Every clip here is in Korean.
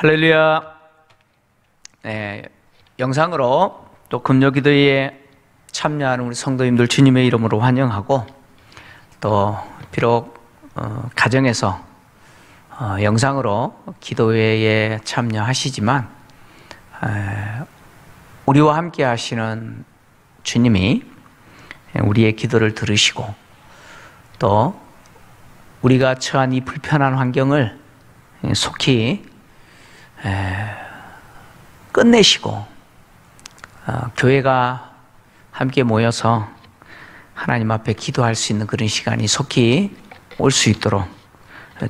할렐루야. 영상으로 또 금요기도에 참여하는 우리 성도님들 주님의 이름으로 환영하고, 또 비록 가정에서 영상으로 기도회에 참여하시지만 우리와 함께 하시는 주님이 우리의 기도를 들으시고, 또 우리가 처한 이 불편한 환경을 속히 끝내시고 교회가 함께 모여서 하나님 앞에 기도할 수 있는 그런 시간이 속히 올 수 있도록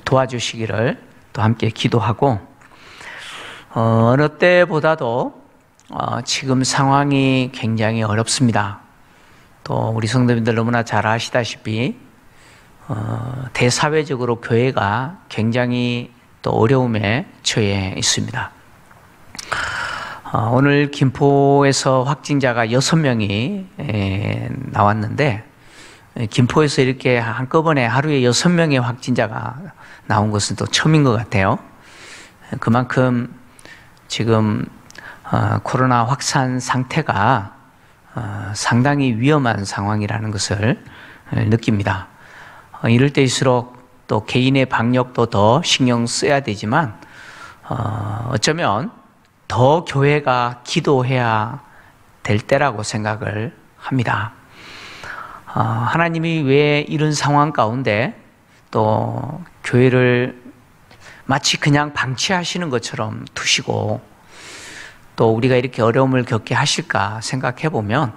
도와주시기를 또 함께 기도하고, 어느 때보다도 지금 상황이 굉장히 어렵습니다. 또 우리 성도님들 너무나 잘 아시다시피 대사회적으로 교회가 굉장히 또 어려움에 처해 있습니다. 오늘 김포에서 확진자가 6명이 나왔는데, 김포에서 이렇게 한꺼번에 하루에 6명의 확진자가 나온 것은 또 처음인 것 같아요. 그만큼 지금 코로나 확산 상태가 상당히 위험한 상황이라는 것을 느낍니다. 이럴 때일수록 또 개인의 방역도 더 신경 써야 되지만, 어쩌면 더 교회가 기도해야 될 때라고 생각을 합니다. 하나님이 왜 이런 상황 가운데 또 교회를 마치 그냥 방치하시는 것처럼 두시고 또 우리가 이렇게 어려움을 겪게 하실까 생각해 보면,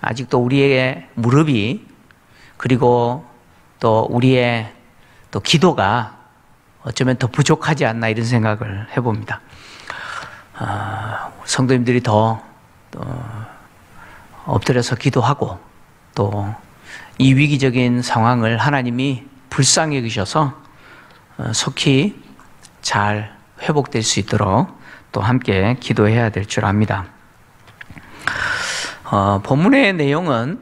아직도 우리의 무릎이, 그리고 또 우리의 또 기도가 어쩌면 더 부족하지 않나, 이런 생각을 해봅니다. 성도님들이 더 엎드려서 기도하고, 또 이 위기적인 상황을 하나님이 불쌍히 여기셔서 속히 잘 회복될 수 있도록 또 함께 기도해야 될 줄 압니다. 본문의 내용은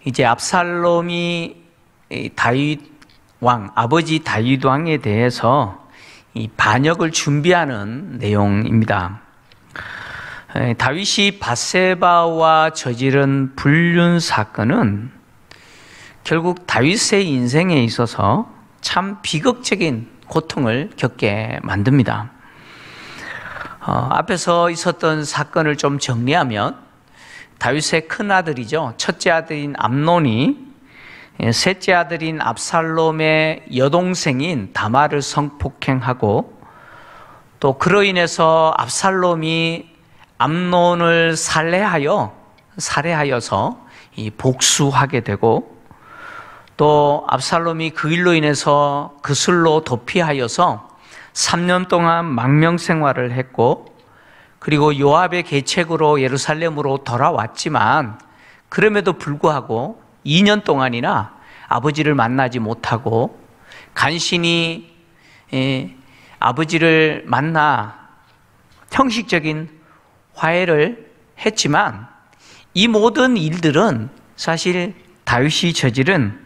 이제 압살롬이 다윗 왕, 아버지 다윗 왕에 대해서 이 반역을 준비하는 내용입니다. 다윗이 밧세바와 저지른 불륜 사건은 결국 다윗의 인생에 있어서 참 비극적인 고통을 겪게 만듭니다. 앞에서 있었던 사건을 좀 정리하면, 다윗의 큰 아들이죠. 첫째 아들인 암논이 셋째 아들인 압살롬의 여동생인 다말을 성폭행하고, 또 그로 인해서 압살롬이 암논을 살해하여서 복수하게 되고, 또 압살롬이 그 일로 인해서 그슬로 도피하여서 3년 동안 망명 생활을 했고, 그리고 요압의 계책으로 예루살렘으로 돌아왔지만 그럼에도 불구하고 2년 동안이나 아버지를 만나지 못하고 간신히 아버지를 만나 형식적인 화해를 했지만, 이 모든 일들은 사실 다윗이 저지른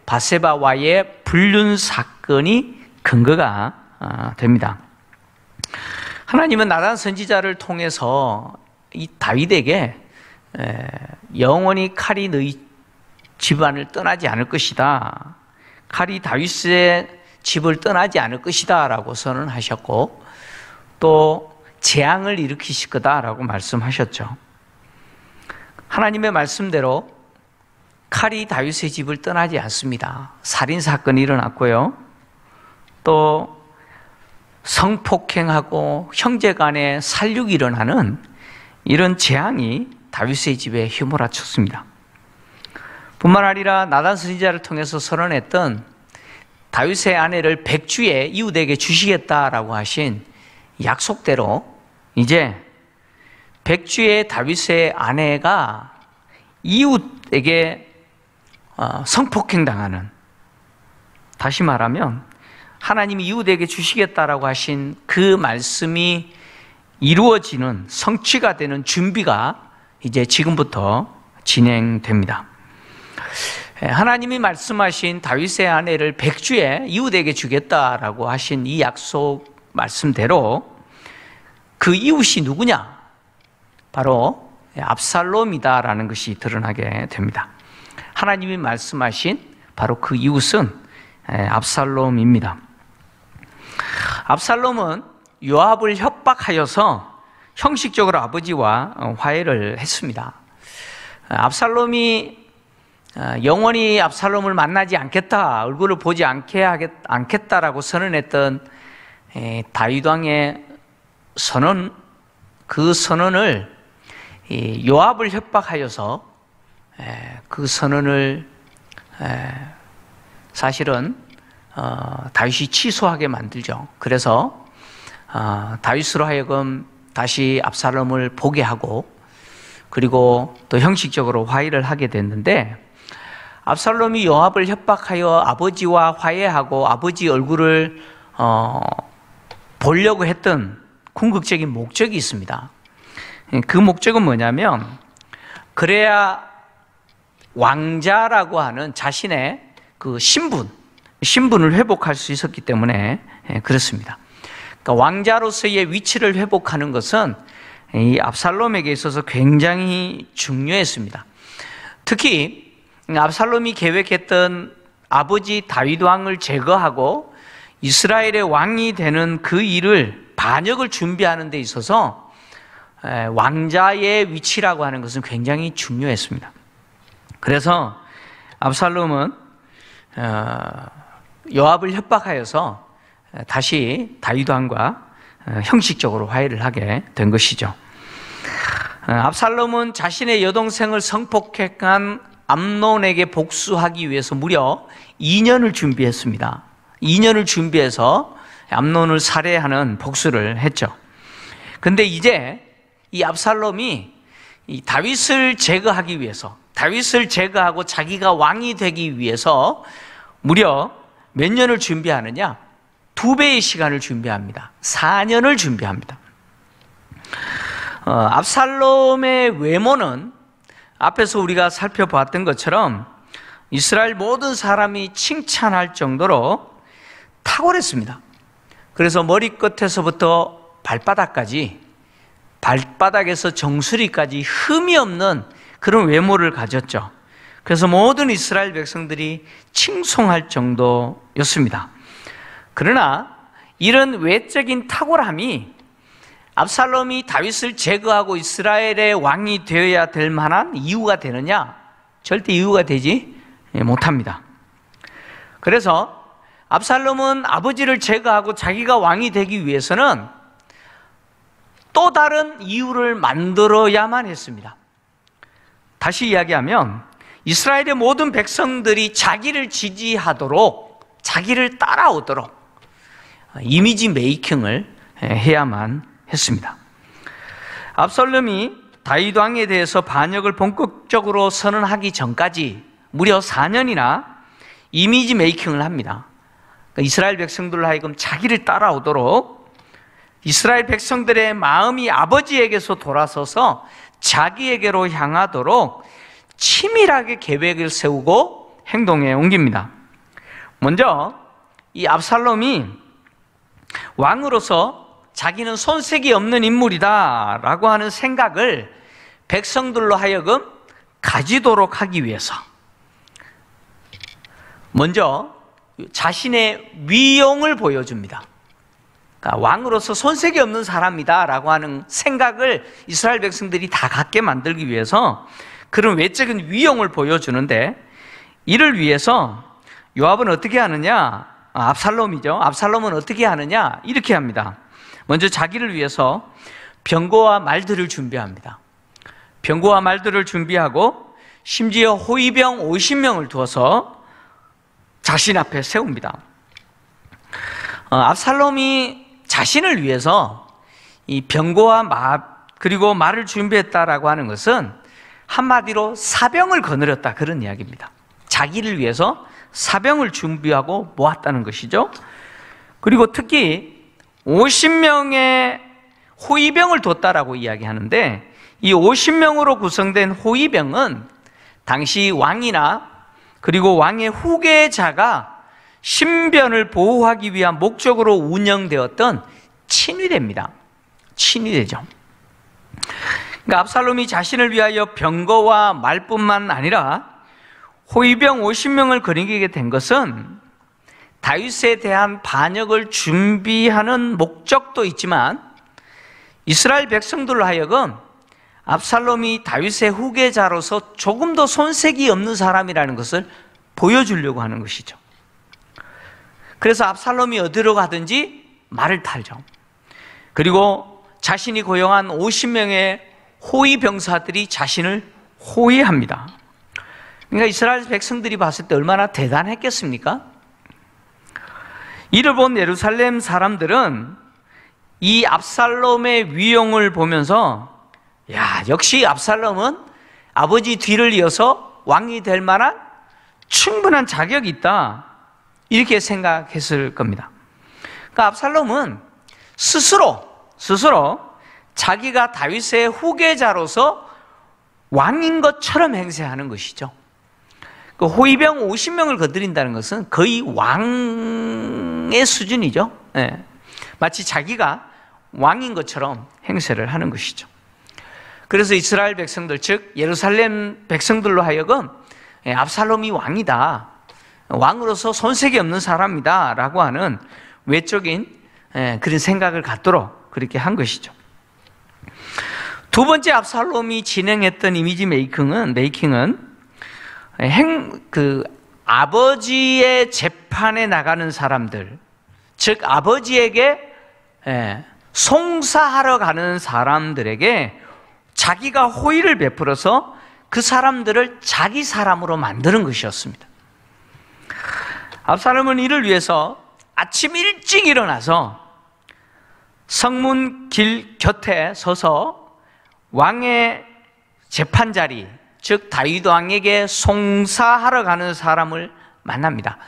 밧세바와의 불륜 사건이 근거가 됩니다. 하나님은 나단 선지자를 통해서 이 다윗에게 영원히 칼이 너희 집안을 떠나지 않을 것이다, 칼이 다윗의 집을 떠나지 않을 것이다 라고 선언하셨고, 또 재앙을 일으키실 거다라고 말씀하셨죠. 하나님의 말씀대로 칼이 다윗의 집을 떠나지 않습니다. 살인사건이 일어났고요, 또 성폭행하고 형제간의 살육이 일어나는 이런 재앙이 다윗의 집에 휘몰아쳤습니다. 뿐만 아니라 나단 선지자를 통해서 선언했던 다윗의 아내를 백주의 이웃에게 주시겠다라고 하신 약속대로 이제 백주의 다윗의 아내가 이웃에게 성폭행당하는, 다시 말하면 하나님이 이웃에게 주시겠다라고 하신 그 말씀이 이루어지는, 성취가 되는 준비가 이제 지금부터 진행됩니다. 하나님이 말씀하신 다윗의 아내를 백주의 이웃에게 주겠다라고 하신 이 약속 말씀대로 그 이웃이 누구냐? 바로 압살롬이다라는 것이 드러나게 됩니다. 하나님이 말씀하신 바로 그 이웃은 압살롬입니다. 압살롬은 요압을 협박하여서 형식적으로 아버지와 화해를 했습니다. 압살롬이 영원히 압살롬을 만나지 않겠다, 얼굴을 보지 않겠다라고 선언했던 다윗 왕의 선언, 그 선언을 요압을 협박하여서 그 선언을 사실은 다윗이 취소하게 만들죠. 그래서 다윗으로 하여금 다시 압살롬을 보게 하고, 그리고 또 형식적으로 화해를 하게 됐는데, 압살롬이 요압을 협박하여 아버지와 화해하고 아버지 얼굴을 보려고 했던 궁극적인 목적이 있습니다. 그 목적은 뭐냐면, 그래야 왕자라고 하는 자신의 그 신분을 회복할 수 있었기 때문에 그렇습니다. 그러니까 왕자로서의 위치를 회복하는 것은 이 압살롬에게 있어서 굉장히 중요했습니다. 특히 압살롬이 계획했던 아버지 다윗 왕을 제거하고 이스라엘의 왕이 되는 그 일을, 반역을 준비하는 데 있어서 왕자의 위치라고 하는 것은 굉장히 중요했습니다. 그래서 압살롬은 요압을 협박하여서 다시 다윗 왕과 형식적으로 화해를 하게 된 것이죠. 압살롬은 자신의 여동생을 성폭행한 암논에게 복수하기 위해서 무려 2년을 준비했습니다. 2년을 준비해서 암논을 살해하는 복수를 했죠. 근데 이제 이 압살롬이 이 다윗을 제거하기 위해서, 다윗을 제거하고 자기가 왕이 되기 위해서 무려 몇 년을 준비하느냐? 2배의 시간을 준비합니다. 4년을 준비합니다. 압살롬의 외모는 앞에서 우리가 살펴봤던 것처럼 이스라엘 모든 사람이 칭찬할 정도로 탁월했습니다. 그래서 머리끝에서부터 발바닥까지, 발바닥에서 정수리까지 흠이 없는 그런 외모를 가졌죠. 그래서 모든 이스라엘 백성들이 칭송할 정도였습니다. 그러나 이런 외적인 탁월함이 압살롬이 다윗을 제거하고 이스라엘의 왕이 되어야 될 만한 이유가 되느냐? 절대 이유가 되지 못합니다. 그래서 압살롬은 아버지를 제거하고 자기가 왕이 되기 위해서는 또 다른 이유를 만들어야만 했습니다. 다시 이야기하면 이스라엘의 모든 백성들이 자기를 지지하도록, 자기를 따라오도록 이미지 메이킹을 해야만 했습니다. 압살롬이 다윗 왕에 대해서 반역을 본격적으로 선언하기 전까지 무려 4년이나 이미지 메이킹을 합니다. 그러니까 이스라엘 백성들로 하여금 자기를 따라오도록, 이스라엘 백성들의 마음이 아버지에게서 돌아서서 자기에게로 향하도록 치밀하게 계획을 세우고 행동에 옮깁니다. 먼저 이 압살롬이 왕으로서 자기는 손색이 없는 인물이다 라고 하는 생각을 백성들로 하여금 가지도록 하기 위해서 먼저 자신의 위용을 보여줍니다. 그러니까 왕으로서 손색이 없는 사람이다 라고 하는 생각을 이스라엘 백성들이 다 갖게 만들기 위해서 그런 외적인 위용을 보여주는데, 이를 위해서 요압은 어떻게 하느냐? 압살롬이죠. 압살롬은 어떻게 하느냐? 이렇게 합니다. 먼저 자기를 위해서 병거와 말들을 준비합니다. 병거와 말들을 준비하고 심지어 호위병 50명을 두어서 자신 앞에 세웁니다. 압살롬이 자신을 위해서 이 병거와 그리고 말을 준비했다라고 하는 것은 한마디로 사병을 거느렸다, 그런 이야기입니다. 자기를 위해서 사병을 준비하고 모았다는 것이죠. 그리고 특히 50명의 호위병을 뒀다라고 이야기하는데, 이 50명으로 구성된 호위병은 당시 왕이나 그리고 왕의 후계자가 신변을 보호하기 위한 목적으로 운영되었던 친위됩니다. 친위되죠. 그러니까 압살롬이 자신을 위하여 병거와 말뿐만 아니라 호위병 50명을 거느리게 된 것은 다윗에 대한 반역을 준비하는 목적도 있지만 이스라엘 백성들로 하여금 압살롬이 다윗의 후계자로서 조금 더 손색이 없는 사람이라는 것을 보여주려고 하는 것이죠. 그래서 압살롬이 어디로 가든지 말을 탈죠. 그리고 자신이 고용한 50명의 호위 병사들이 자신을 호위합니다. 그러니까 이스라엘 백성들이 봤을 때 얼마나 대단했겠습니까? 이를 본 예루살렘 사람들은 이 압살롬의 위용을 보면서 야, 역시 압살롬은 아버지 뒤를 이어서 왕이 될 만한 충분한 자격이 있다, 이렇게 생각했을 겁니다. 그러니까 압살롬은 스스로 자기가 다윗의 후계자로서 왕인 것처럼 행세하는 것이죠. 그 호위병 50명을 거느린다는 것은 거의 왕의 수준이죠. 네. 마치 자기가 왕인 것처럼 행세를 하는 것이죠. 그래서 이스라엘 백성들, 즉 예루살렘 백성들로 하여금 압살롬이 왕이다, 왕으로서 손색이 없는 사람이다 라고 하는 외적인 그런 생각을 갖도록 그렇게 한 것이죠. 두 번째 압살롬이 진행했던 이미지 메이킹은 아버지의 재판에 나가는 사람들, 즉 아버지에게 송사하러 가는 사람들에게 자기가 호의를 베풀어서 그 사람들을 자기 사람으로 만드는 것이었습니다. 압살롬은 이를 위해서 아침 일찍 일어나서 성문 길 곁에 서서 왕의 재판자리, 즉 다윗 왕에게 송사하러 가는 사람을 만납니다.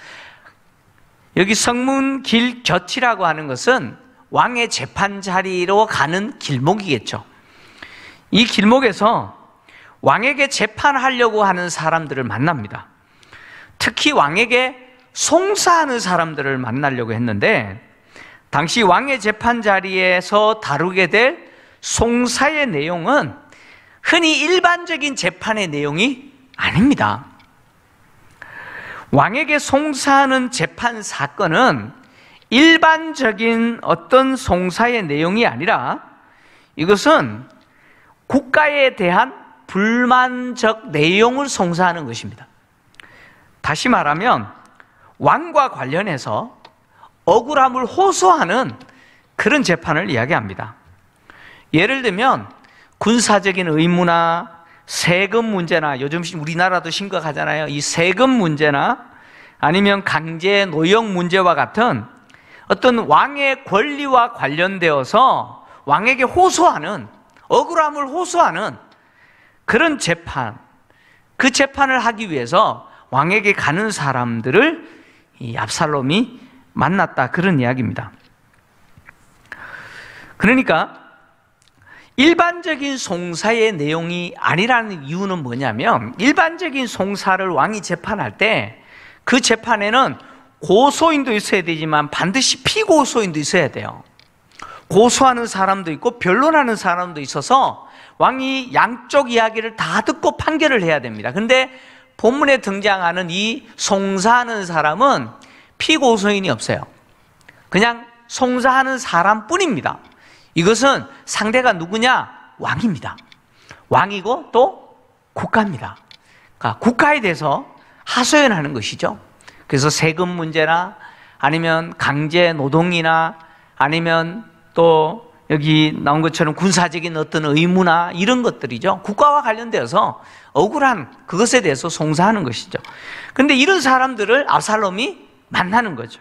여기 성문 길 곁이라고 하는 것은 왕의 재판자리로 가는 길목이겠죠. 이 길목에서 왕에게 재판하려고 하는 사람들을 만납니다. 특히 왕에게 송사하는 사람들을 만나려고 했는데, 당시 왕의 재판자리에서 다루게 될 송사의 내용은 흔히 일반적인 재판의 내용이 아닙니다. 왕에게 송사하는 재판 사건은 일반적인 어떤 송사의 내용이 아니라 이것은 국가에 대한 불만적 내용을 송사하는 것입니다. 다시 말하면 왕과 관련해서 억울함을 호소하는 그런 재판을 이야기합니다. 예를 들면 군사적인 의무나 세금 문제나, 요즘 우리나라도 심각하잖아요. 이 세금 문제나 아니면 강제 노역 문제와 같은 어떤 왕의 권리와 관련되어서 왕에게 호소하는, 억울함을 호소하는 그런 재판, 그 재판을 하기 위해서 왕에게 가는 사람들을 이 압살롬이 만났다, 그런 이야기입니다. 그러니까 일반적인 송사의 내용이 아니라는 이유는 뭐냐면, 일반적인 송사를 왕이 재판할 때 그 재판에는 고소인도 있어야 되지만 반드시 피고소인도 있어야 돼요. 고소하는 사람도 있고 변론하는 사람도 있어서 왕이 양쪽 이야기를 다 듣고 판결을 해야 됩니다. 그런데 본문에 등장하는 이 송사하는 사람은 피고소인이 없어요. 그냥 송사하는 사람뿐입니다. 이것은 상대가 누구냐? 왕입니다. 왕이고 또 국가입니다. 그러니까 국가에 대해서 하소연하는 것이죠. 그래서 세금 문제나 아니면 강제 노동이나 아니면 또 여기 나온 것처럼 군사적인 어떤 의무나 이런 것들이죠. 국가와 관련되어서 억울한 그것에 대해서 송사하는 것이죠. 그런데 이런 사람들을 압살롬이 만나는 거죠.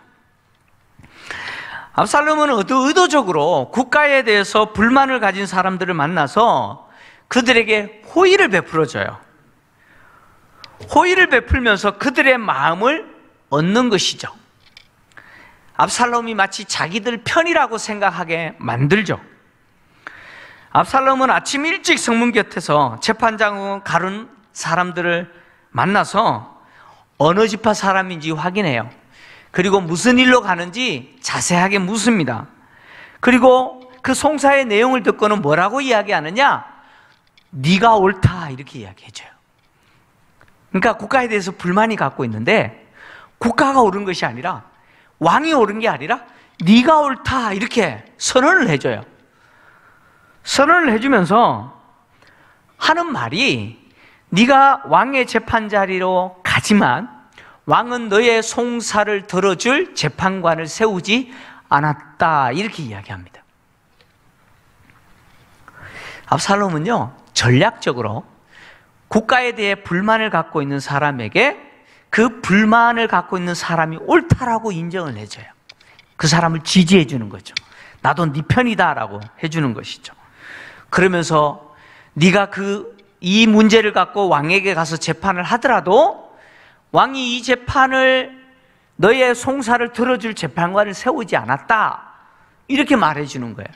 압살롬은 의도적으로 국가에 대해서 불만을 가진 사람들을 만나서 그들에게 호의를 베풀어줘요. 호의를 베풀면서 그들의 마음을 얻는 것이죠. 압살롬이 마치 자기들 편이라고 생각하게 만들죠. 압살롬은 아침 일찍 성문 곁에서 재판장으로 가는 사람들을 만나서 어느 지파 사람인지 확인해요. 그리고 무슨 일로 가는지 자세하게 묻습니다. 그리고 그 송사의 내용을 듣고는 뭐라고 이야기하느냐? 네가 옳다 이렇게 이야기해줘요. 그러니까 국가에 대해서 불만이 갖고 있는데 국가가 옳은 것이 아니라, 왕이 옳은 게 아니라 네가 옳다 이렇게 선언을 해줘요. 선언을 해주면서 하는 말이, 네가 왕의 재판 자리로 가지만 왕은 너의 송사를 들어줄 재판관을 세우지 않았다 이렇게 이야기합니다. 압살롬은요, 전략적으로 국가에 대해 불만을 갖고 있는 사람에게 그 불만을 갖고 있는 사람이 옳다라고 인정을 해줘요. 그 사람을 지지해 주는 거죠. 나도 네 편이다라고 해주는 것이죠. 그러면서 네가 이 문제를 갖고 왕에게 가서 재판을 하더라도 왕이 이 재판을, 너의 송사를 들어줄 재판관을 세우지 않았다 이렇게 말해주는 거예요.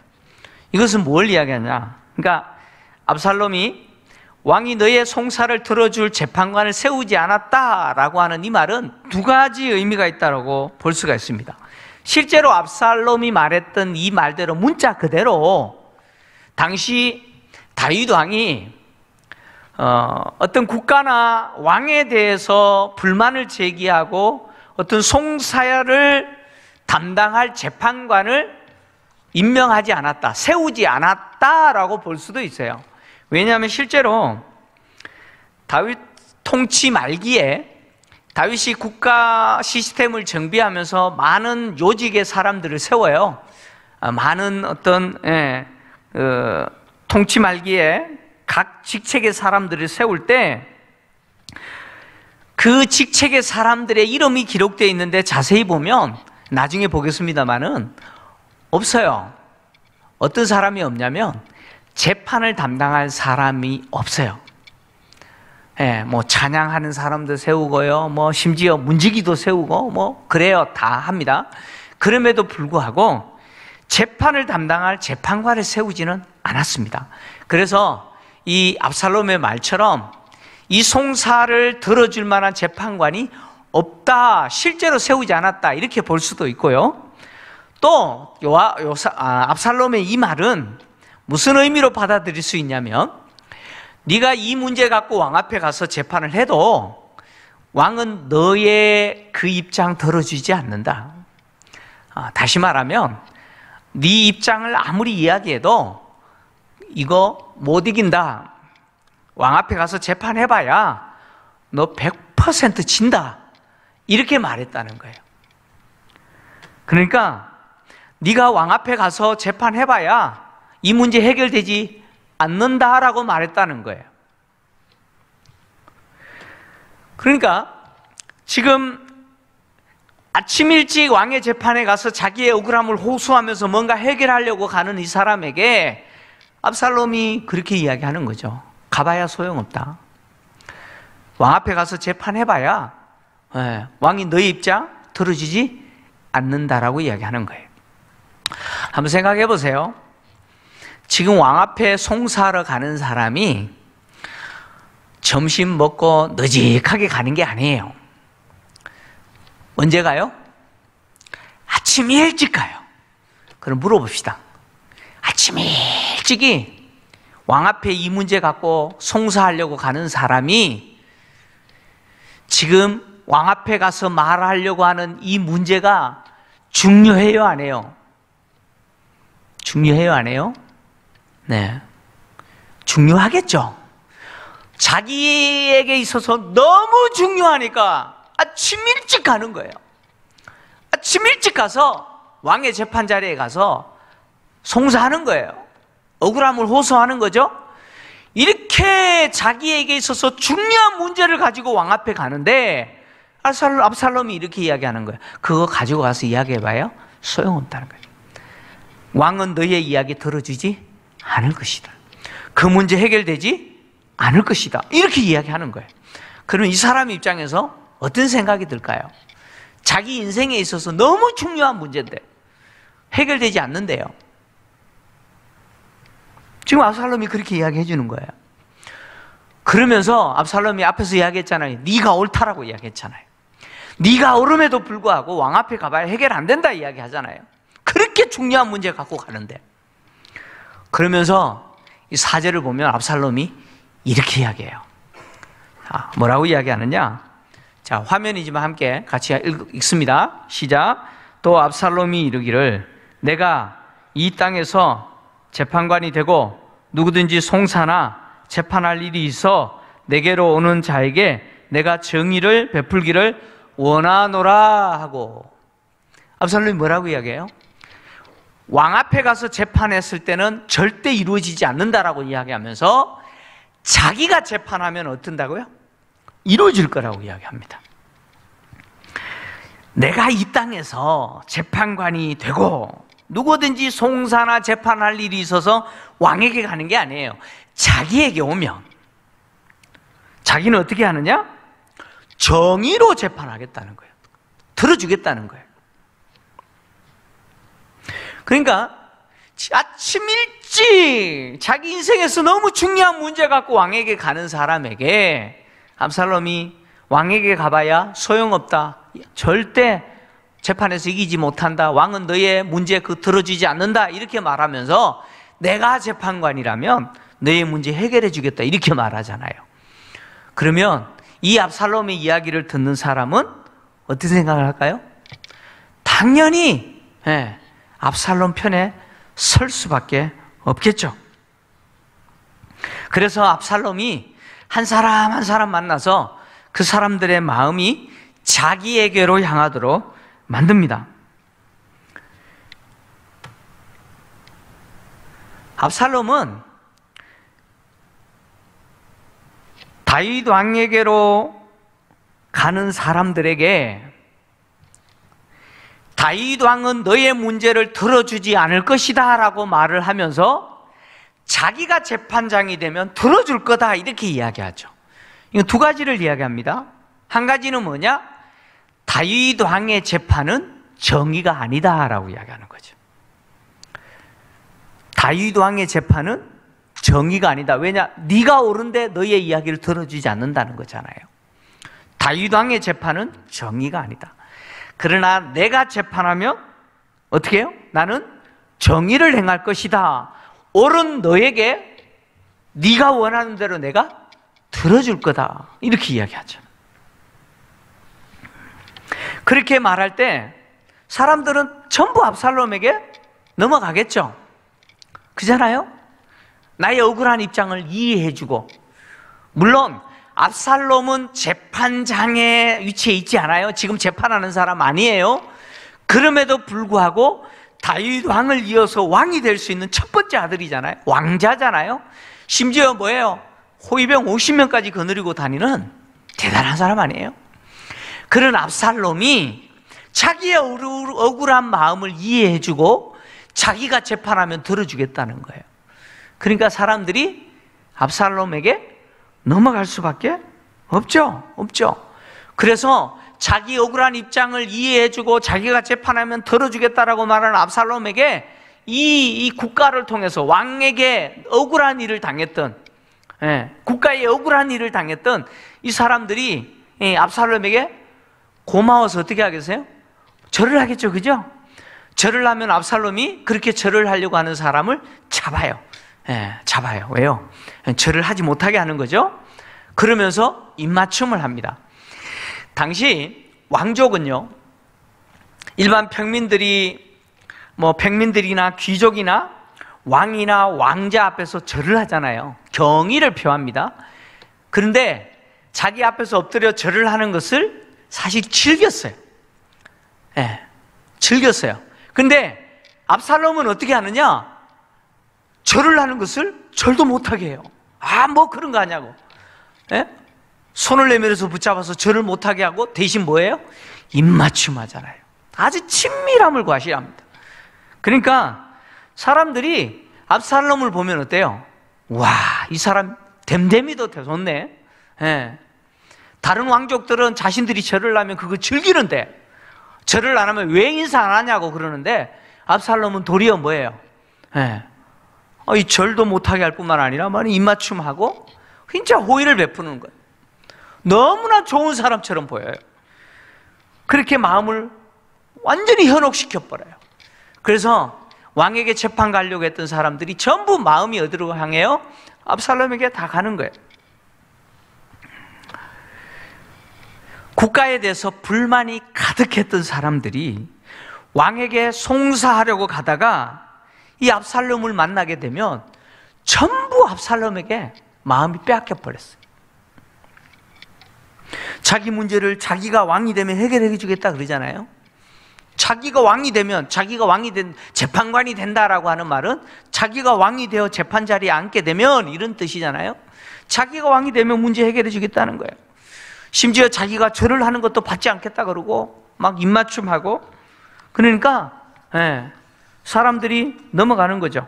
이것은 뭘 이야기하냐? 그러니까 압살롬이 왕이 너의 송사를 들어줄 재판관을 세우지 않았다라고 하는 이 말은 두 가지 의미가 있다고 볼 수가 있습니다. 실제로 압살롬이 말했던 이 말대로 문자 그대로 당시 다윗 왕이 어떤 국가나 왕에 대해서 불만을 제기하고 어떤 송사를 담당할 재판관을 임명하지 않았다, 세우지 않았다라고 볼 수도 있어요. 왜냐하면 실제로 다윗 통치 말기에 다윗이 국가 시스템을 정비하면서 많은 요직의 사람들을 세워요. 많은 어떤 통치 말기에 각 직책의 사람들을 세울 때 그 직책의 사람들의 이름이 기록되어 있는데 자세히 보면, 나중에 보겠습니다만은 없어요. 어떤 사람이 없냐면 재판을 담당할 사람이 없어요. 뭐 찬양하는 사람도 세우고요, 뭐 심지어 문지기도 세우고 뭐 그래요. 다 합니다. 그럼에도 불구하고 재판을 담당할 재판관을 세우지는 않았습니다. 그래서 이 압살롬의 말처럼 이 송사를 들어줄 만한 재판관이 없다, 실제로 세우지 않았다 이렇게 볼 수도 있고요. 또 압살롬의 이 말은 무슨 의미로 받아들일 수 있냐면, 네가 이 문제 갖고 왕 앞에 가서 재판을 해도 왕은 너의 그 입장 들어주지 않는다. 다시 말하면 네 입장을 아무리 이야기해도 이거 못 이긴다, 왕 앞에 가서 재판해봐야 너 100% 진다 이렇게 말했다는 거예요. 그러니까 네가 왕 앞에 가서 재판해봐야 이 문제 해결되지 않는다라고 말했다는 거예요. 그러니까 지금 아침 일찍 왕의 재판에 가서 자기의 억울함을 호소하면서 뭔가 해결하려고 가는 이 사람에게 압살롬이 그렇게 이야기하는 거죠. 가봐야 소용없다. 왕 앞에 가서 재판해봐야 왕이 너의 입장 들어주지 않는다라고 이야기하는 거예요. 한번 생각해 보세요. 지금 왕 앞에 송사하러 가는 사람이 점심 먹고 느직하게 가는 게 아니에요. 언제 가요? 아침 일찍 가요. 그럼 물어봅시다. 아침 일찍이 왕 앞에 이 문제 갖고 송사하려고 가는 사람이 지금 왕 앞에 가서 말하려고 하는 이 문제가 중요해요, 안 해요? 중요해요, 안 해요? 네, 중요하겠죠. 자기에게 있어서 너무 중요하니까 아침 일찍 가는 거예요. 아침 일찍 가서 왕의 재판 자리에 가서 송사하는 거예요. 억울함을 호소하는 거죠. 이렇게 자기에게 있어서 중요한 문제를 가지고 왕 앞에 가는데 압살롬이 이렇게 이야기하는 거예요. 그거 가지고 가서 이야기해봐요? 소용없다는 거예요. 왕은 너의 이야기 들어주지 않을 것이다. 그 문제 해결되지 않을 것이다. 이렇게 이야기하는 거예요. 그러면 이 사람 입장에서 어떤 생각이 들까요? 자기 인생에 있어서 너무 중요한 문제인데 해결되지 않는데요. 지금 압살롬이 그렇게 이야기해 주는 거예요. 그러면서 압살롬이 앞에서 이야기했잖아요. 네가 옳다라고 이야기했잖아요. 네가 옳음에도 불구하고 왕 앞에 가봐야 해결 안 된다 이야기하잖아요. 그렇게 중요한 문제 갖고 가는데. 그러면서 이 4절을 보면 압살롬이 이렇게 이야기해요. 뭐라고 이야기하느냐? 자, 화면이지만 함께 같이 읽습니다. 시작. 또 압살롬이 이르기를 내가 이 땅에서 재판관이 되고 누구든지 송사나 재판할 일이 있어 내게로 오는 자에게 내가 정의를 베풀기를 원하노라 하고. 압살롬이 뭐라고 이야기해요? 왕 앞에 가서 재판했을 때는 절대 이루어지지 않는다라고 이야기하면서 자기가 재판하면 어떤다고요? 이루어질 거라고 이야기합니다. 내가 이 땅에서 재판관이 되고 누구든지 송사나 재판할 일이 있어서 왕에게 가는 게 아니에요. 자기에게 오면 자기는 어떻게 하느냐? 정의로 재판하겠다는 거예요. 들어주겠다는 거예요. 그러니까 아침 일찍 자기 인생에서 너무 중요한 문제 갖고 왕에게 가는 사람에게 압살롬이 왕에게 가봐야 소용없다, 절대 재판에서 이기지 못한다, 왕은 너의 문제 들어주지 않는다 이렇게 말하면서 내가 재판관이라면 너의 문제 해결해 주겠다 이렇게 말하잖아요. 그러면 이 압살롬의 이야기를 듣는 사람은 어떻게 생각을 할까요? 당연히 압살롬 편에 설 수밖에 없겠죠. 그래서 압살롬이 한 사람 한 사람 만나서 그 사람들의 마음이 자기에게로 향하도록 만듭니다. 압살롬은 다윗 왕에게로 가는 사람들에게 다윗 왕은 너의 문제를 들어주지 않을 것이다 라고 말을 하면서 자기가 재판장이 되면 들어줄 거다 이렇게 이야기하죠. 이거 두 가지를 이야기합니다. 한 가지는 뭐냐? 다윗 왕의 재판은 정의가 아니다 라고 이야기하는 거죠. 다윗 왕의 재판은 정의가 아니다. 왜냐? 네가 옳은데 너의 이야기를 들어주지 않는다는 거잖아요. 다윗 왕의 재판은 정의가 아니다. 그러나 내가 재판하면 어떻게 해요? 나는 정의를 행할 것이다. 옳은 너에게 네가 원하는 대로 내가 들어줄 거다. 이렇게 이야기하죠. 그렇게 말할 때 사람들은 전부 압살롬에게 넘어가겠죠. 그잖아요? 나의 억울한 입장을 이해해주고, 물론 압살롬은 재판장의 위치에 있지 않아요. 지금 재판하는 사람 아니에요. 그럼에도 불구하고 다윗 왕을 이어서 왕이 될 수 있는 첫 번째 아들이잖아요. 왕자잖아요. 심지어 뭐예요? 호위병 50명까지 거느리고 다니는 대단한 사람 아니에요? 그런 압살롬이 자기의 억울한 마음을 이해해주고 자기가 재판하면 들어주겠다는 거예요. 그러니까 사람들이 압살롬에게 넘어갈 수밖에 없죠. 그래서 자기 억울한 입장을 이해해주고 자기가 재판하면 들어주겠다라고 말하는 압살롬에게 이 국가를 통해서 왕에게 억울한 일을 당했던, 국가에 억울한 일을 당했던 이 사람들이 압살롬에게 고마워서 어떻게 하겠어요? 절을 하겠죠. 그죠? 절을 하면 압살롬이 그렇게 절을 하려고 하는 사람을 잡아요. 잡아요. 왜요? 절을 하지 못하게 하는 거죠. 그러면서 입맞춤을 합니다. 당시 왕족은요, 일반 평민들이나 귀족이나 왕이나 왕자 앞에서 절을 하잖아요. 경의를 표합니다. 그런데 자기 앞에서 엎드려 절을 하는 것을 사실 즐겼어요. 즐겼어요. 근데 압살롬은 어떻게 하느냐? 절을 하는 것을 절도 못하게 해요. 뭐 그런 거 하냐고. 손을 내밀어서 붙잡아서 절을 못하게 하고 대신 뭐예요? 입맞춤 하잖아요. 아주 친밀함을 과시합니다. 그러니까 사람들이 압살롬을 보면 어때요? 와, 이 사람 댐댐이도 좋네. 다른 왕족들은 자신들이 절을 하면 그거 즐기는데, 절을 안 하면 왜 인사 안 하냐고 그러는데, 압살롬은 도리어 뭐예요? 이 절도 못하게 할 뿐만 아니라 입맞춤하고 진짜 호의를 베푸는 거예요. 너무나 좋은 사람처럼 보여요. 그렇게 마음을 완전히 현혹시켜버려요. 그래서 왕에게 재판 가려고 했던 사람들이 전부 마음이 어디로 향해요? 압살롬에게 다 가는 거예요. 국가에 대해서 불만이 가득했던 사람들이 왕에게 송사하려고 가다가 이 압살롬을 만나게 되면 전부 압살롬에게 마음이 빼앗겨 버렸어요. 자기 문제를 자기가 왕이 되면 해결해 주겠다 그러잖아요. 자기가 왕이 되면, 자기가 왕이 된 재판관이 된다라고 하는 말은 자기가 왕이 되어 재판 자리에 앉게 되면 이런 뜻이잖아요. 자기가 왕이 되면 문제 해결해 주겠다는 거예요. 심지어 자기가 절을 하는 것도 받지 않겠다 그러고 막 입맞춤하고, 그러니까 사람들이 넘어가는 거죠.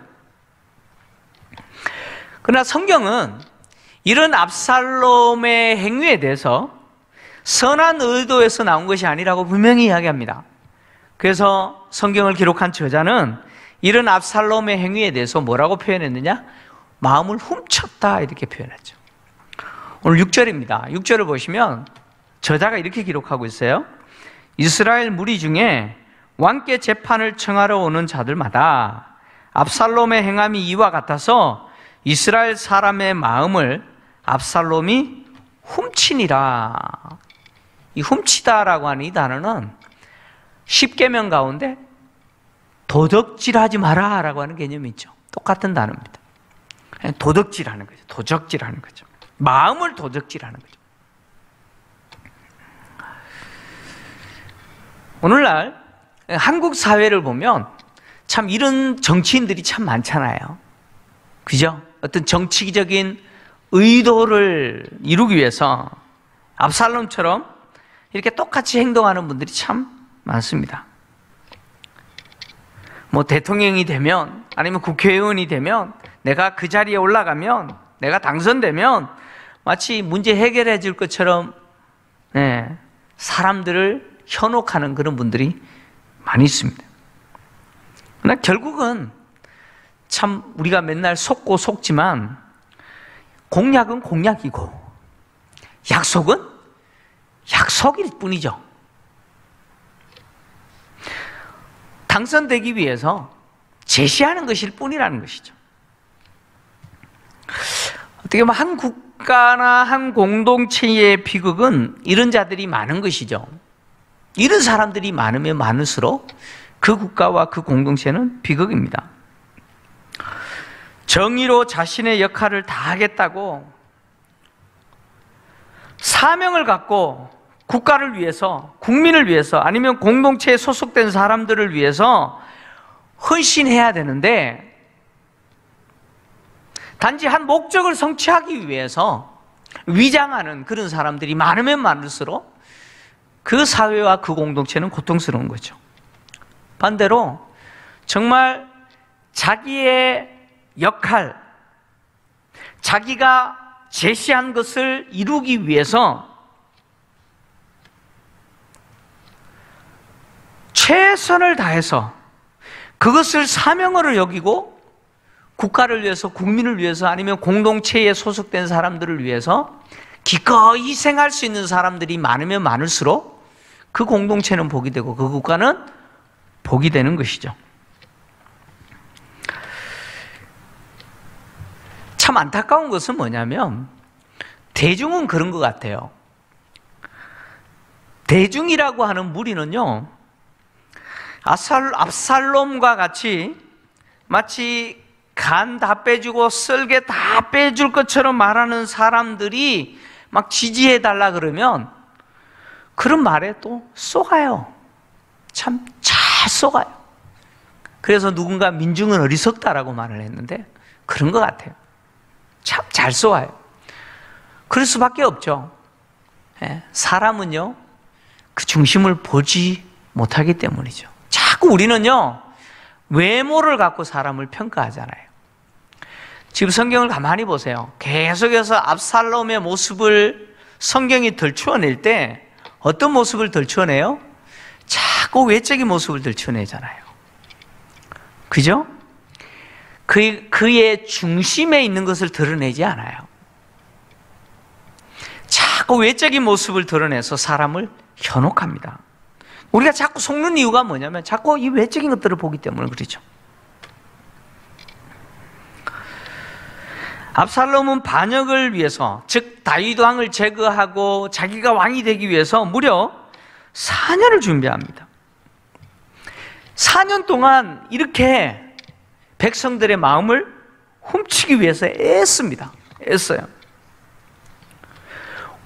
그러나 성경은 이런 압살롬의 행위에 대해서 선한 의도에서 나온 것이 아니라고 분명히 이야기합니다. 그래서 성경을 기록한 저자는 이런 압살롬의 행위에 대해서 뭐라고 표현했느냐? 마음을 훔쳤다 이렇게 표현했죠. 오늘 6절입니다. 6절을 보시면 저자가 이렇게 기록하고 있어요. 이스라엘 무리 중에 왕께 재판을 청하러 오는 자들마다 압살롬의 행함이 이와 같아서 이스라엘 사람의 마음을 압살롬이 훔치니라. 이 훔치다라고 하는 이 단어는 10계명 가운데 도적질하지 마라 라고 하는 개념이 있죠. 똑같은 단어입니다. 도덕질하는 거죠. 도적질하는 거죠. 마음을 도적질하는 거죠. 오늘날 한국 사회를 보면 참 이런 정치인들이 참 많잖아요. 그죠? 어떤 정치적인 의도를 이루기 위해서 압살롬처럼 이렇게 똑같이 행동하는 분들이 참 많습니다. 뭐 대통령이 되면, 아니면 국회의원이 되면, 내가 그 자리에 올라가면, 내가 당선되면 마치 문제 해결해 줄 것처럼 사람들을 현혹하는 그런 분들이 많이 있습니다. 그러나 결국은 참 우리가 맨날 속고 속지만 공약은 공약이고 약속은 약속일 뿐이죠. 당선되기 위해서 제시하는 것일 뿐이라는 것이죠. 어떻게 보면 한 국가나 한 공동체의 비극은 이런 자들이 많은 것이죠. 이런 사람들이 많으면 많을수록 그 국가와 그 공동체는 비극입니다. 정의로 자신의 역할을 다하겠다고 사명을 갖고 국가를 위해서, 국민을 위해서, 아니면 공동체에 소속된 사람들을 위해서 헌신해야 되는데, 단지 한 목적을 성취하기 위해서 위장하는 그런 사람들이 많으면 많을수록 그 사회와 그 공동체는 고통스러운 거죠. 반대로 정말 자기의 역할, 자기가 제시한 것을 이루기 위해서 최선을 다해서 그것을 사명으로 여기고 국가를 위해서, 국민을 위해서, 아니면 공동체에 소속된 사람들을 위해서 기꺼이 희생할 수 있는 사람들이 많으면 많을수록 그 공동체는 복이 되고 그 국가는 복이 되는 것이죠. 참 안타까운 것은 뭐냐면 대중은 그런 것 같아요. 대중이라고 하는 무리는요, 압살롬과 같이 마치 간 다 빼주고 썰개 다 빼줄 것처럼 말하는 사람들이 막 지지해달라 그러면 그런 말에 또 속아요. 참 잘 속아요. 그래서 누군가 민중은 어리석다라고 말을 했는데 그런 것 같아요. 참 잘 속아요. 그럴 수밖에 없죠. 사람은요, 그 중심을 보지 못하기 때문이죠. 자꾸 우리는요, 외모를 갖고 사람을 평가하잖아요. 지금 성경을 가만히 보세요. 계속해서 압살롬의 모습을 성경이 들추어낼 때 어떤 모습을 들추어내요? 자꾸 외적인 모습을 들추어내잖아요. 그죠? 그의 중심에 있는 것을 드러내지 않아요. 자꾸 외적인 모습을 드러내서 사람을 현혹합니다. 우리가 자꾸 속는 이유가 뭐냐면 자꾸 이 외적인 것들을 보기 때문에 그렇죠. 압살롬은 반역을 위해서, 즉 다윗 왕을 제거하고 자기가 왕이 되기 위해서 무려 4년을 준비합니다. 4년 동안 이렇게 백성들의 마음을 훔치기 위해서 애씁니다. 애써요.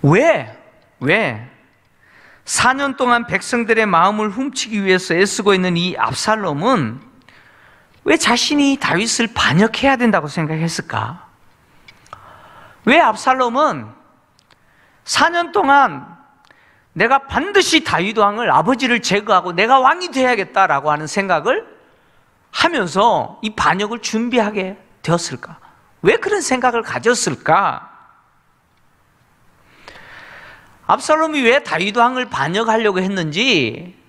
왜 4년 동안 백성들의 마음을 훔치기 위해서 애쓰고 있는 이 압살롬은 왜 자신이 다윗을 반역해야 된다고 생각했을까? 왜 압살롬은 4년 동안 내가 반드시 다윗 왕을, 아버지를 제거하고 내가 왕이 되어야겠다라고 하는 생각을 하면서 이 반역을 준비하게 되었을까? 왜 그런 생각을 가졌을까? 압살롬이 왜 다윗 왕을 반역하려고 했는지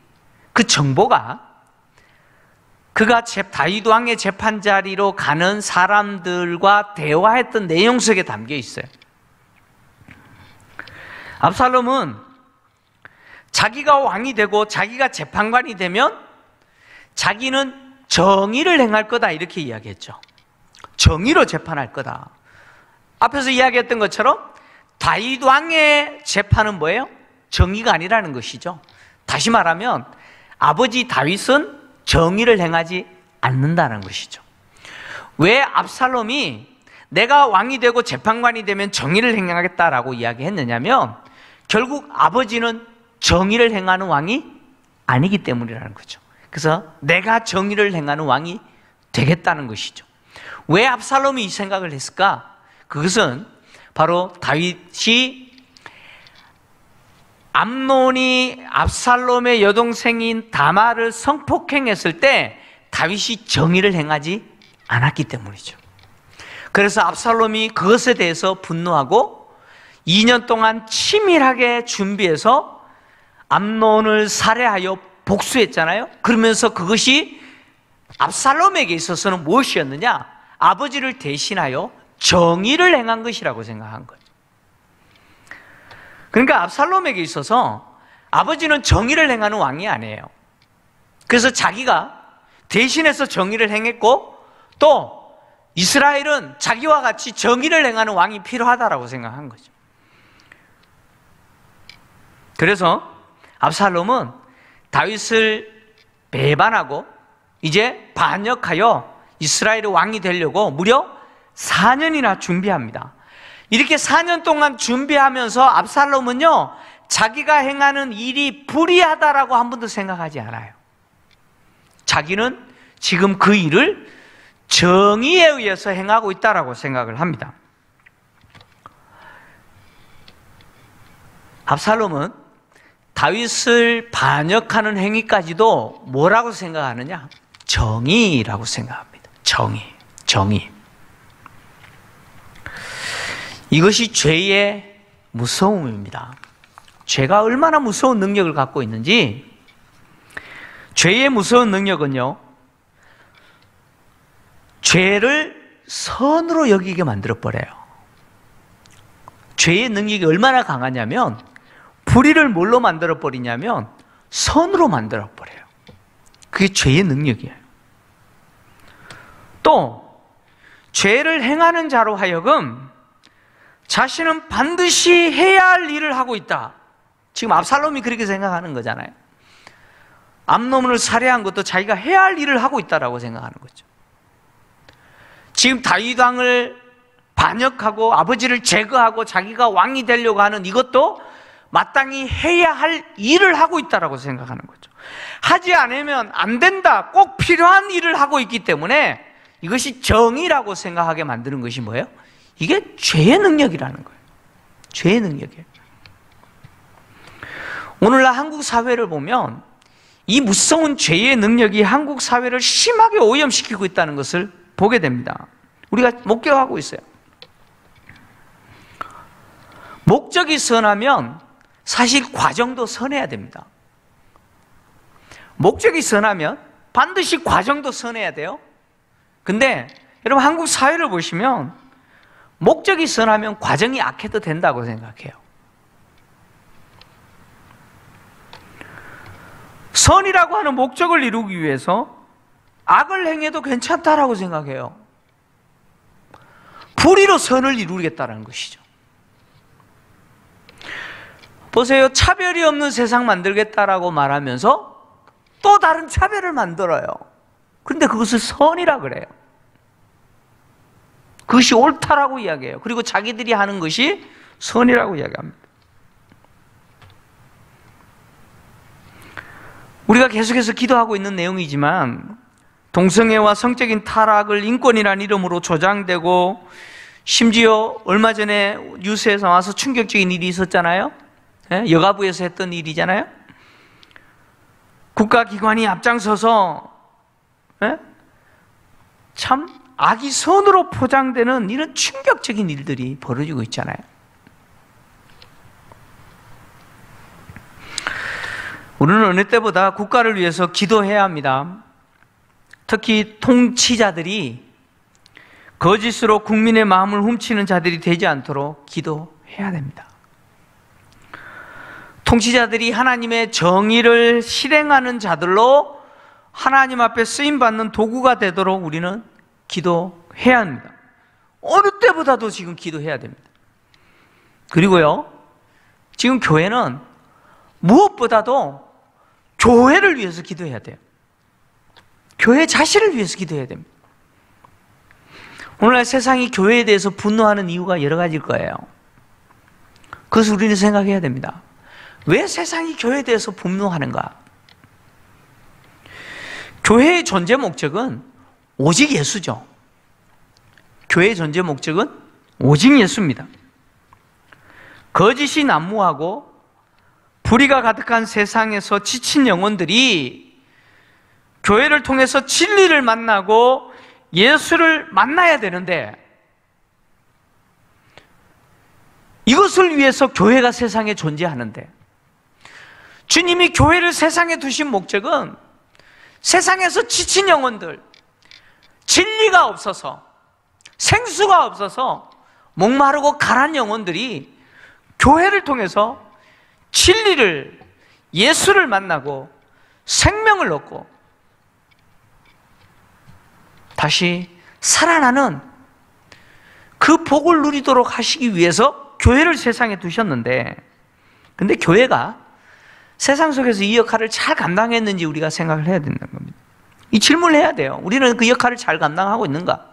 그 정보가 그가 다윗 왕의 재판 자리로 가는 사람들과 대화했던 내용 속에 담겨 있어요. 압살롬은 자기가 왕이 되고 자기가 재판관이 되면 자기는 정의를 행할 거다 이렇게 이야기했죠. 정의로 재판할 거다. 앞에서 이야기했던 것처럼 다윗 왕의 재판은 뭐예요? 정의가 아니라는 것이죠. 다시 말하면 아버지 다윗은 정의를 행하지 않는다는 것이죠. 왜 압살롬이 내가 왕이 되고 재판관이 되면 정의를 행하겠다라고 이야기했느냐면 결국 아버지는 정의를 행하는 왕이 아니기 때문이라는 거죠. 그래서 내가 정의를 행하는 왕이 되겠다는 것이죠. 왜 압살롬이 이 생각을 했을까? 그것은 바로 다윗이 암논이 압살롬의 여동생인 다말을 성폭행했을 때 다윗이 정의를 행하지 않았기 때문이죠. 그래서 압살롬이 그것에 대해서 분노하고 2년 동안 치밀하게 준비해서 암논을 살해하여 복수했잖아요. 그러면서 그것이 압살롬에게 있어서는 무엇이었느냐? 아버지를 대신하여 정의를 행한 것이라고 생각한 거예요. 그러니까 압살롬에게 있어서 아버지는 정의를 행하는 왕이 아니에요. 그래서 자기가 대신해서 정의를 행했고 또 이스라엘은 자기와 같이 정의를 행하는 왕이 필요하다고 생각한 거죠. 그래서 압살롬은 다윗을 배반하고 이제 반역하여 이스라엘의 왕이 되려고 무려 4년이나 준비합니다. 이렇게 4년 동안 준비하면서 압살롬은요, 자기가 행하는 일이 불의하다라고 한 번도 생각하지 않아요. 자기는 지금 그 일을 정의에 의해서 행하고 있다라고 생각을 합니다. 압살롬은 다윗을 반역하는 행위까지도 뭐라고 생각하느냐? 정의라고 생각합니다. 정의. 이것이 죄의 무서움입니다. 죄가 얼마나 무서운 능력을 갖고 있는지, 죄의 무서운 능력은요, 죄를 선으로 여기게 만들어버려요. 죄의 능력이 얼마나 강하냐면 불의를 뭘로 만들어버리냐면 선으로 만들어버려요. 그게 죄의 능력이에요. 또 죄를 행하는 자로 하여금 자신은 반드시 해야 할 일을 하고 있다. 지금 압살롬이 그렇게 생각하는 거잖아요. 암논을 살해한 것도 자기가 해야 할 일을 하고 있다라고 생각하는 거죠. 지금 다윗 왕을 반역하고 아버지를 제거하고 자기가 왕이 되려고 하는 이것도 마땅히 해야 할 일을 하고 있다라고 생각하는 거죠. 하지 않으면 안 된다, 꼭 필요한 일을 하고 있기 때문에 이것이 정의라고 생각하게 만드는 것이 뭐예요? 이게 죄의 능력이라는 거예요. 죄의 능력이에요. 오늘날 한국 사회를 보면 이 무서운 죄의 능력이 한국 사회를 심하게 오염시키고 있다는 것을 보게 됩니다. 우리가 목격하고 있어요. 목적이 선하면 사실 과정도 선해야 됩니다. 목적이 선하면 반드시 과정도 선해야 돼요. 근데 여러분 한국 사회를 보시면 목적이 선하면 과정이 악해도 된다고 생각해요. 선이라고 하는 목적을 이루기 위해서 악을 행해도 괜찮다라고 생각해요. 불의로 선을 이루겠다는 것이죠. 보세요. 차별이 없는 세상 만들겠다라고 말하면서 또 다른 차별을 만들어요. 그런데 그것을 선이라 그래요. 그것이 옳다라고 이야기해요. 그리고 자기들이 하는 것이 선이라고 이야기합니다. 우리가 계속해서 기도하고 있는 내용이지만 동성애와 성적인 타락을 인권이라는 이름으로 조장되고, 심지어 얼마 전에 뉴스에서 와서 충격적인 일이 있었잖아요. 여가부에서 했던 일이잖아요. 국가기관이 앞장서서 참 악이 선으로 포장되는 이런 충격적인 일들이 벌어지고 있잖아요. 우리는 어느 때보다 국가를 위해서 기도해야 합니다. 특히 통치자들이 거짓으로 국민의 마음을 훔치는 자들이 되지 않도록 기도해야 됩니다. 통치자들이 하나님의 정의를 실행하는 자들로 하나님 앞에 쓰임받는 도구가 되도록 우리는 기도해야 합니다. 어느 때보다도 지금 기도해야 됩니다. 그리고요, 지금 교회는 무엇보다도 교회를 위해서 기도해야 돼요. 교회 자신을 위해서 기도해야 됩니다. 오늘날 세상이 교회에 대해서 분노하는 이유가 여러 가지일 거예요. 그것을 우리는 생각해야 됩니다. 왜 세상이 교회에 대해서 분노하는가? 교회의 존재 목적은 오직 예수죠. 교회의 존재 목적은 오직 예수입니다. 거짓이 난무하고 불의가 가득한 세상에서 지친 영혼들이 교회를 통해서 진리를 만나고 예수를 만나야 되는데, 이것을 위해서 교회가 세상에 존재하는데, 주님이 교회를 세상에 두신 목적은 세상에서 지친 영혼들, 진리가 없어서, 생수가 없어서 목마르고 가란 영혼들이 교회를 통해서 진리를, 예수를 만나고 생명을 얻고 다시 살아나는 그 복을 누리도록 하시기 위해서 교회를 세상에 두셨는데, 근데 교회가 세상 속에서 이 역할을 잘 감당했는지 우리가 생각을 해야 된다는 겁니다. 이 질문을 해야 돼요. 우리는 그 역할을 잘 감당하고 있는가?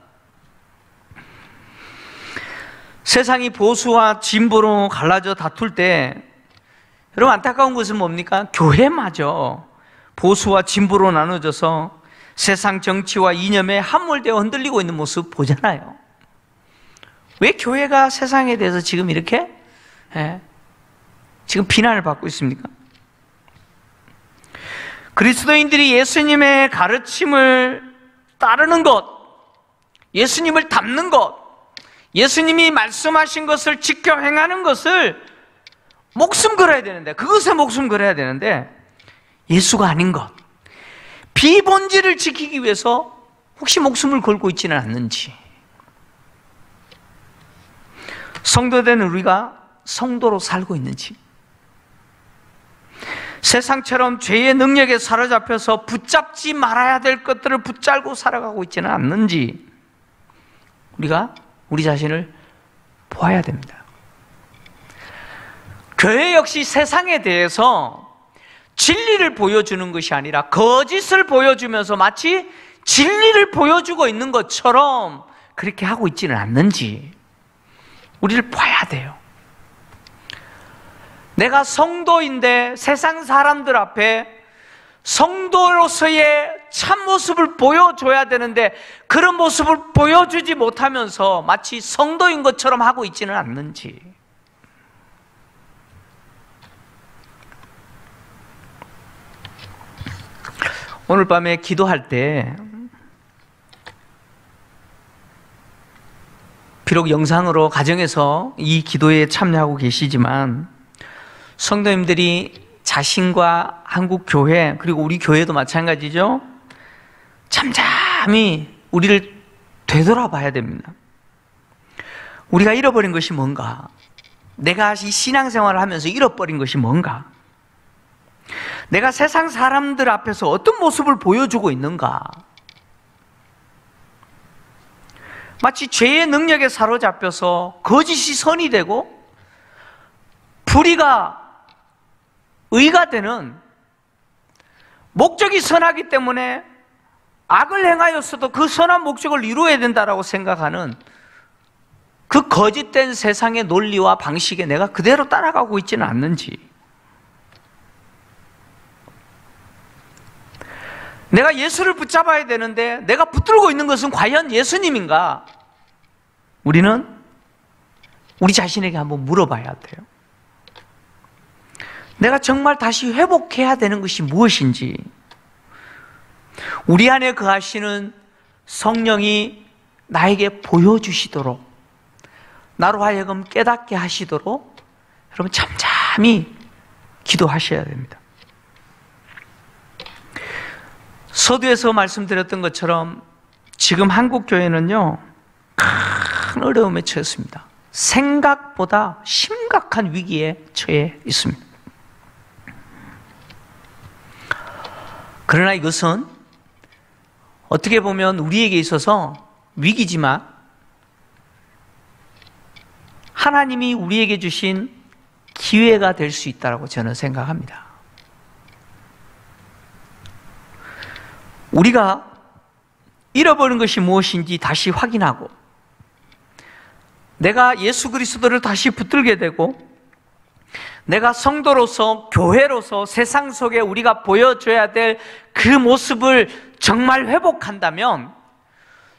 세상이 보수와 진보로 갈라져 다툴 때, 여러분 안타까운 것은 뭡니까? 교회마저 보수와 진보로 나눠져서 세상 정치와 이념에 함몰되어 흔들리고 있는 모습 보잖아요. 왜 교회가 세상에 대해서 지금 이렇게 지금 비난을 받고 있습니까? 그리스도인들이 예수님의 가르침을 따르는 것, 예수님을 닮는 것, 예수님이 말씀하신 것을 지켜 행하는 것을 목숨 걸어야 되는데, 그것에 목숨 걸어야 되는데 예수가 아닌 것, 비본질을 지키기 위해서 혹시 목숨을 걸고 있지는 않는지, 성도된 우리가 성도로 살고 있는지, 세상처럼 죄의 능력에 사로잡혀서 붙잡지 말아야 될 것들을 붙잡고 살아가고 있지는 않는지 우리가 우리 자신을 보아야 됩니다. 교회 역시 세상에 대해서 진리를 보여주는 것이 아니라 거짓을 보여주면서 마치 진리를 보여주고 있는 것처럼 그렇게 하고 있지는 않는지 우리를 봐야 돼요. 내가 성도인데 세상 사람들 앞에 성도로서의 참모습을 보여줘야 되는데 그런 모습을 보여주지 못하면서 마치 성도인 것처럼 하고 있지는 않는지. 오늘 밤에 기도할 때 비록 영상으로 가정에서 이 기도에 참여하고 계시지만 성도님들이 자신과 한국 교회 그리고 우리 교회도 마찬가지죠. 잠잠히 우리를 되돌아봐야 됩니다. 우리가 잃어버린 것이 뭔가? 내가 이 신앙생활을 하면서 잃어버린 것이 뭔가? 내가 세상 사람들 앞에서 어떤 모습을 보여주고 있는가? 마치 죄의 능력에 사로잡혀서 거짓이 선이 되고 불의가 의가 되는, 목적이 선하기 때문에 악을 행하였어도 그 선한 목적을 이루어야 된다라고 생각하는 그 거짓된 세상의 논리와 방식에 내가 그대로 따라가고 있지는 않는지, 내가 예수를 붙잡아야 되는데 내가 붙들고 있는 것은 과연 예수님인가? 우리는 우리 자신에게 한번 물어봐야 돼요. 내가 정말 다시 회복해야 되는 것이 무엇인지, 우리 안에 거하시는 성령이 나에게 보여주시도록, 나로 하여금 깨닫게 하시도록 여러분 잠잠히 기도하셔야 됩니다. 서두에서 말씀드렸던 것처럼 지금 한국 교회는요, 큰 어려움에 처했습니다. 생각보다 심각한 위기에 처해 있습니다. 그러나 이것은 어떻게 보면 우리에게 있어서 위기지만 하나님이 우리에게 주신 기회가 될 수 있다고 저는 생각합니다. 우리가 잃어버린 것이 무엇인지 다시 확인하고, 내가 예수 그리스도를 다시 붙들게 되고, 내가 성도로서, 교회로서 세상 속에 우리가 보여줘야 될 그 모습을 정말 회복한다면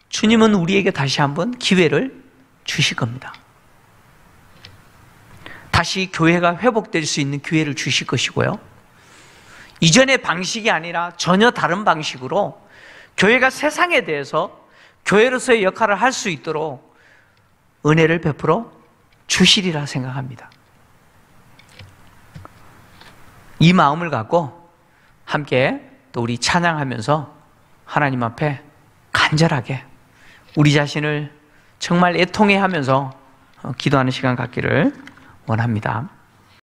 주님은 우리에게 다시 한번 기회를 주실 겁니다. 다시 교회가 회복될 수 있는 기회를 주실 것이고요, 이전의 방식이 아니라 전혀 다른 방식으로 교회가 세상에 대해서 교회로서의 역할을 할 수 있도록 은혜를 베풀어 주시리라 생각합니다. 이 마음을 갖고 함께 또 우리 찬양하면서 하나님 앞에 간절하게 우리 자신을 정말 애통해 하면서 기도하는 시간 갖기를 원합니다.